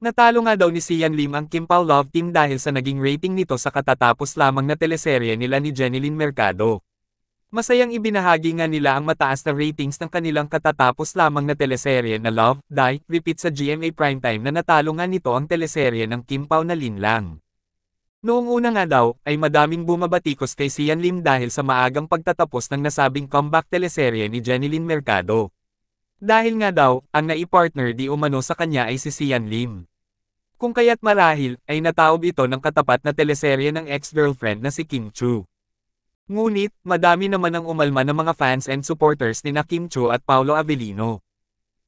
Natalo nga daw ni Sian Lim ang Kim Pao Love Team dahil sa naging rating nito sa katatapos lamang na teleserye nila ni Jenilyn Mercado. Masayang ibinahagi nga nila ang mataas na ratings ng kanilang katatapos lamang na teleserye na Love, Die, Repeat sa GMA Primetime na natalo nga nito ang teleserye ng Kim Pao na Linlang. Noong una nga daw, ay madaming bumabatikos kay Sian Lim dahil sa maagang pagtatapos ng nasabing comeback teleserye ni Jenilyn Mercado. Dahil nga daw, ang naipartner di umano sa kanya ay si Sian Lim. Kung kaya't marahil, ay nataob ito ng katapat na teleserye ng ex-girlfriend na si Kim Chu. Ngunit, madami naman ang umalma ng mga fans and supporters ni na Kim Chu at Paolo Avellino.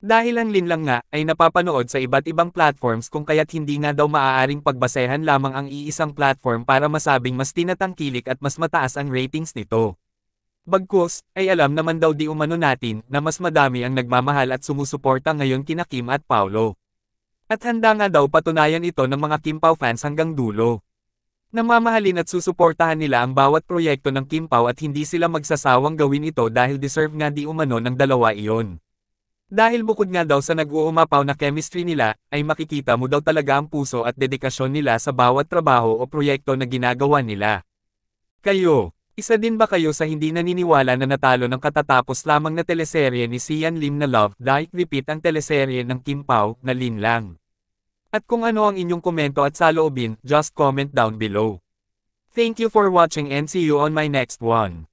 Dahil ang Linlang nga ay napapanood sa iba't ibang platforms kung kaya't hindi nga daw maaaring pagbasehan lamang ang iisang platform para masabing mas tinatangkilik at mas mataas ang ratings nito. Bagkus, ay alam naman daw di umano natin na mas madami ang nagmamahal at sumusuporta ngayon kina Kim at Paolo. At handa nga daw patunayan ito ng mga Kim Pao fans hanggang dulo. Namamahalin at susuportahan nila ang bawat proyekto ng Kim Pao at hindi sila magsasawang gawin ito dahil deserve nga di umano ng dalawa iyon. Dahil bukod nga daw sa nag-uumapaw na chemistry nila, ay makikita mo daw talaga ang puso at dedikasyon nila sa bawat trabaho o proyekto na ginagawa nila. Kayo, isa din ba kayo sa hindi naniniwala na natalo ng katatapos lamang na teleserye ni Sian Lim na Love, Die, Repeat ang teleserye ng Kim Pao na Linlang? At kung ano ang inyong komento at saloobin, just comment down below. Thank you for watching and see you on my next one.